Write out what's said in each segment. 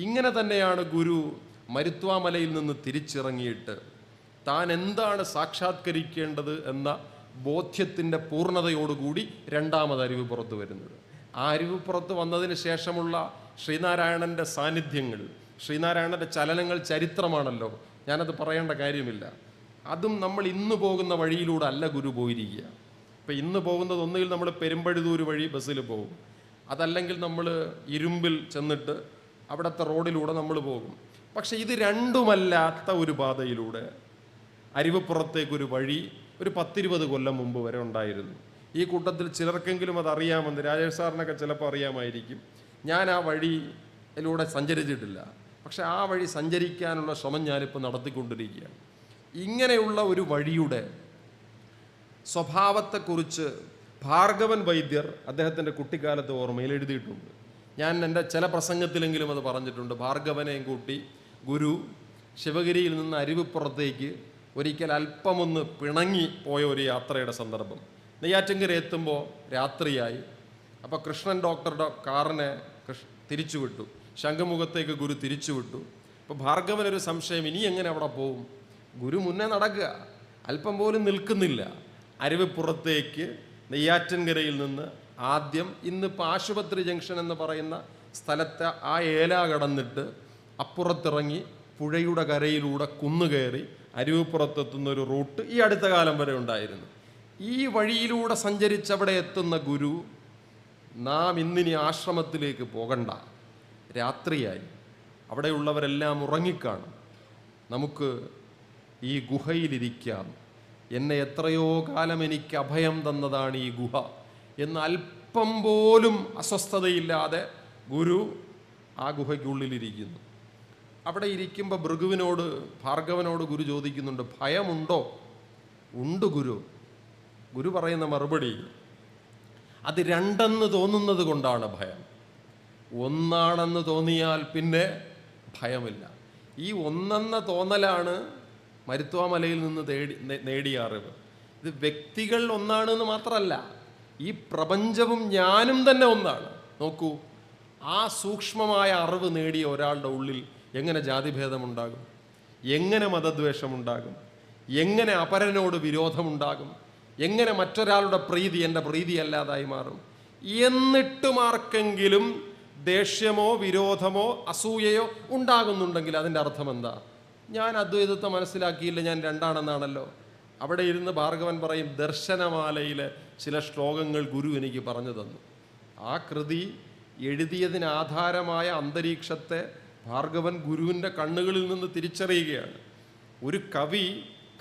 ഇങ്ങനെ തന്നെയാണ് ഗുരു മരുത്വാമലയിൽ നിന്ന് തിരിച്ചിറങ്ങിയിട്ട് താൻ എന്താണ് സാക്ഷാത്കരിക്കേണ്ടത് എന്ന ബോധ്യത്തിൻ്റെ പൂർണ്ണതയോടുകൂടി രണ്ടാമത് അരുവി പുറത്ത് വരുന്നത്. ആ അരുവി പുറത്ത് വന്നതിന് ശേഷമുള്ള ശ്രീനാരായണൻ്റെ സാന്നിധ്യങ്ങൾ, ശ്രീനാരായണൻ്റെ ചലനങ്ങൾ ചരിത്രമാണല്ലോ, ഞാനത് പറയേണ്ട കാര്യമില്ല. അതും നമ്മൾ ഇന്ന് പോകുന്ന വഴിയിലൂടെ അല്ല ഗുരു പോയിരിക്കുക. ഇപ്പം ഇന്ന് പോകുന്നത് ഒന്നുകിൽ നമ്മൾ പെരുമ്പഴുതൂർ വഴി ബസ്സിൽ പോകും, അതല്ലെങ്കിൽ നമ്മൾ ഇരുമ്പിൽ ചെന്നിട്ട് അവിടുത്തെ റോഡിലൂടെ നമ്മൾ പോകും. പക്ഷെ ഇത് രണ്ടുമല്ലാത്ത ഒരു പാതയിലൂടെ അരുവിപ്പുറത്തേക്കൊരു വഴി ഒരു 10-20 കൊല്ലം മുമ്പ് വരെ ഉണ്ടായിരുന്നു. ഈ കൂട്ടത്തിൽ ചിലർക്കെങ്കിലും അത് അറിയാമെന്ന്, രാജേഷ് സാറിനൊക്കെ ചിലപ്പോൾ അറിയാമായിരിക്കും. ഞാൻ ആ വഴിയിലൂടെ സഞ്ചരിച്ചിട്ടില്ല, പക്ഷെ ആ വഴി സഞ്ചരിക്കാനുള്ള ശ്രമം ഞാനിപ്പോൾ നടത്തിക്കൊണ്ടിരിക്കുകയാണ്. ഇങ്ങനെയുള്ള ഒരു വഴിയുടെ സ്വഭാവത്തെക്കുറിച്ച് ഭാർഗവൻ വൈദ്യർ അദ്ദേഹത്തിൻ്റെ കുട്ടിക്കാലത്ത് ഓർമ്മയിൽ എഴുതിയിട്ടുണ്ട്. ഞാൻ എൻ്റെ ചില പ്രസംഗത്തിലെങ്കിലും അത് പറഞ്ഞിട്ടുണ്ട്. ഭാർഗവനെയും കൂട്ടി ഗുരു ശിവഗിരിയിൽ നിന്ന് അരുവിപ്പുറത്തേക്ക് ഒരിക്കൽ അല്പമൊന്ന് പിണങ്ങി പോയ ഒരു യാത്രയുടെ സന്ദർഭം. നെയ്യാറ്റിൻകര എത്തുമ്പോൾ രാത്രിയായി. അപ്പോൾ കൃഷ്ണൻ ഡോക്ടറുടെ കാറിനെ തിരിച്ചുവിട്ടു, ശംഖുമുഖത്തേക്ക് ഗുരു തിരിച്ചുവിട്ടു. അപ്പോൾ ഭാർഗവനൊരു സംശയം, ഇനി എങ്ങനെ അവിടെ പോവും? ഗുരു മുന്നേ നടക്കുക, അല്പം പോലും നിൽക്കുന്നില്ല. അരുവിപ്പുറത്തേക്ക് നെയ്യാറ്റിൻകരയിൽ നിന്ന് ആദ്യം ഇന്നിപ്പോൾ ആശുപത്രി ജംഗ്ഷൻ എന്ന് പറയുന്ന സ്ഥലത്തെ ആ ഏല കടന്നിട്ട് അപ്പുറത്തിറങ്ങി പുഴയുടെ കരയിലൂടെ കുന്നുകയറി അരുവിപ്പുറത്തെത്തുന്ന ഒരു റൂട്ട് ഈ അടുത്ത കാലം വരെ ഉണ്ടായിരുന്നു. ഈ വഴിയിലൂടെ സഞ്ചരിച്ചവിടെ എത്തുന്ന ഗുരു, നാം ഇന്നിനി ആശ്രമത്തിലേക്ക് പോകണ്ട, രാത്രിയായി, അവിടെയുള്ളവരെല്ലാം ഉറങ്ങിക്കാണും, നമുക്ക് ഈ ഗുഹയിലിരിക്കാം, എന്നെ എത്രയോ കാലം എനിക്ക് അഭയം തന്നതാണ് ഈ ഗുഹ എന്ന് അല്പം പോലും അസ്വസ്ഥതയില്ലാതെ ഗുരു ആ ഗുഹയ്ക്കുള്ളിലിരിക്കുന്നു. അവിടെ ഇരിക്കുമ്പോൾ ഭൃഗുവിനോട്, ഭാർഗവനോട് ഗുരു ചോദിക്കുന്നുണ്ട്, ഭയമുണ്ടോ? ഉണ്ട് ഗുരു. ഗുരു പറയുന്ന മറുപടി, അത് രണ്ടെന്ന് തോന്നുന്നത് കൊണ്ടാണ് ഭയം, ഒന്നാണെന്ന് തോന്നിയാൽ പിന്നെ ഭയമില്ല. ഈ ഒന്നെന്ന തോന്നലാണ് മരുത്വാമലയിൽ നിന്ന് നേടിയ അറിവ്. ഇത് വ്യക്തികൾ ഒന്നാണെന്ന് മാത്രമല്ല, ഈ പ്രപഞ്ചവും ഞാനും തന്നെ ഒന്നാണ്. നോക്കൂ, ആ സൂക്ഷ്മമായ അറിവ് നേടിയ ഒരാളുടെ ഉള്ളിൽ എങ്ങനെ ജാതിഭേദമുണ്ടാകും, എങ്ങനെ മതദ്വേഷമുണ്ടാകും, എങ്ങനെ അപരനോട് വിരോധമുണ്ടാകും, എങ്ങനെ മറ്റൊരാളുടെ പ്രീതി എൻ്റെ പ്രീതിയല്ലാതായി മാറും? എന്നിട്ടും ആർക്കെങ്കിലും ദേഷ്യമോ വിരോധമോ അസൂയയോ ഉണ്ടാകുന്നുണ്ടെങ്കിൽ അതിൻ്റെ അർത്ഥം എന്താ? ഞാൻ അദ്വൈതത്തെ മനസ്സിലാക്കിയില്ല, ഞാൻ രണ്ടാണെന്നാണല്ലോ. അവിടെ ഇരുന്ന് ഭാർഗവൻ പറയും, ദർശനമാലയിലെ ചില ശ്ലോകങ്ങൾ ഗുരു എനിക്ക് പറഞ്ഞു തന്നു. ആ കൃതി എഴുതിയതിന് ആധാരമായ അന്തരീക്ഷത്തെ ഭാർഗവൻ ഗുരുവിൻ്റെ കണ്ണുകളിൽ നിന്ന് തിരിച്ചറിയുകയാണ്. ഒരു കവി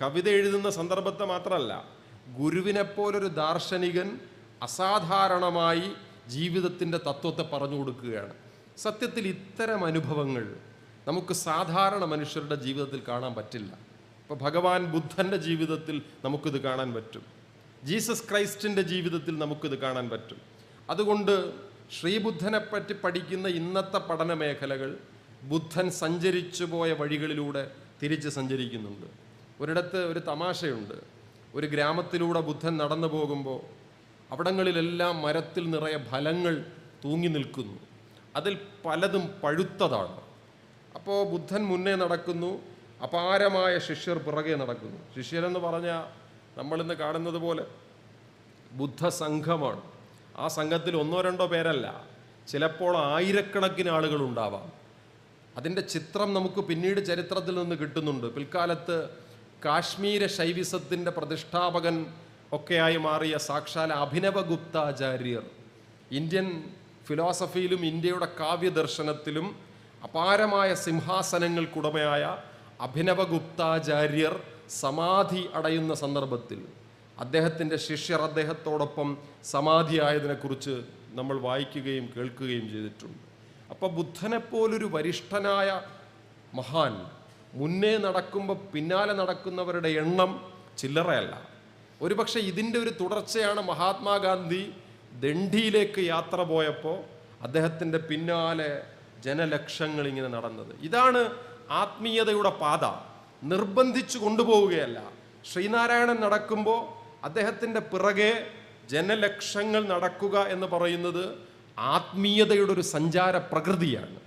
കവിത എഴുതുന്ന സന്ദർഭത്തെ മാത്രമല്ല, ഗുരുവിനെപ്പോലൊരു ദാർശനികൻ അസാധാരണമായി ജീവിതത്തിൻ്റെ തത്വത്തെ പറഞ്ഞു കൊടുക്കുകയാണ്. സത്യത്തിൽ ഇത്തരം അനുഭവങ്ങൾ നമുക്ക് സാധാരണ മനുഷ്യരുടെ ജീവിതത്തിൽ കാണാൻ പറ്റില്ല. ഇപ്പോൾ ഭഗവാൻ ബുദ്ധൻ്റെ ജീവിതത്തിൽ നമുക്കിത് കാണാൻ പറ്റും, ജീസസ് ക്രൈസ്റ്റിൻ്റെ ജീവിതത്തിൽ നമുക്കിത് കാണാൻ പറ്റും. അതുകൊണ്ട് ശ്രീബുദ്ധനെപ്പറ്റി പഠിക്കുന്ന ഇന്നത്തെ പഠന മേഖലകൾ ബുദ്ധൻ സഞ്ചരിച്ചു പോയ വഴികളിലൂടെ തിരിച്ച് സഞ്ചരിക്കുന്നുണ്ട്. ഒരിടത്ത് ഒരു തമാശയുണ്ട്. ഒരു ഗ്രാമത്തിലൂടെ ബുദ്ധൻ നടന്നു പോകുമ്പോൾ അവിടങ്ങളിലെല്ലാം മരത്തിൽ നിറയെ ഫലങ്ങൾ തൂങ്ങി നിൽക്കുന്നു. അതിൽ പലതും പഴുത്തതാണ്. അപ്പോൾ ബുദ്ധൻ മുന്നേ നടക്കുന്നു, അപാരമായ ശിഷ്യർ പിറകെ നടക്കുന്നു. ശിഷ്യരെന്ന് പറഞ്ഞാൽ നമ്മളിന്ന് കാണുന്നത് പോലെ ബുദ്ധസംഘമാണ്. ആ സംഘത്തിൽ 1-2 പേരല്ല, ചിലപ്പോൾ ആയിരക്കണക്കിന് ആളുകൾ ഉണ്ടാവാം. അതിൻ്റെ ചിത്രം നമുക്ക് പിന്നീട് ചരിത്രത്തിൽ നിന്ന് കിട്ടുന്നുണ്ട്. പിൽക്കാലത്ത് കാശ്മീര ശൈവിസത്തിൻ്റെ പ്രതിഷ്ഠാപകൻ ഒക്കെയായി മാറിയ സാക്ഷാൽ അഭിനവഗുപ്താചാര്യർ, ഇന്ത്യൻ ഫിലോസഫിയിലും ഇന്ത്യയുടെ കാവ്യദർശനത്തിലും അപാരമായ സിംഹാസനങ്ങൾക്കുടമയായ അഭിനവഗുപ്താചാര്യർ സമാധി അടയുന്ന സന്ദർഭത്തിൽ അദ്ദേഹത്തിൻ്റെ ശിഷ്യർ അദ്ദേഹത്തോടൊപ്പം സമാധിയായതിനെക്കുറിച്ച് നമ്മൾ വായിക്കുകയും കേൾക്കുകയും ചെയ്തിട്ടുണ്ട്. അപ്പോൾ ബുദ്ധനെപ്പോലൊരു വരിഷ്ഠനായ മഹാൻ മുന്നേ നടക്കുമ്പോൾ പിന്നാലെ നടക്കുന്നവരുടെ എണ്ണം ചില്ലറയല്ല. ഒരുപക്ഷെ ഇതിൻ്റെ ഒരു തുടർച്ചയാണ് മഹാത്മാഗാന്ധി ദണ്ഡിയിലേക്ക് യാത്ര പോയപ്പോൾ അദ്ദേഹത്തിൻ്റെ പിന്നാലെ ജനലക്ഷങ്ങൾ ഇങ്ങനെ നടന്നത്. ഇതാണ് ആത്മീയതയുടെ പാത. നിർബന്ധിച്ചു കൊണ്ടുപോവുകയല്ല. ശ്രീനാരായണൻ നടക്കുമ്പോൾ അദ്ദേഹത്തിൻ്റെ പിറകെ ജനലക്ഷങ്ങൾ നടക്കുക എന്ന് പറയുന്നത് ആത്മീയതയുടെ ഒരു സഞ്ചാര പ്രകൃതിയാണ്.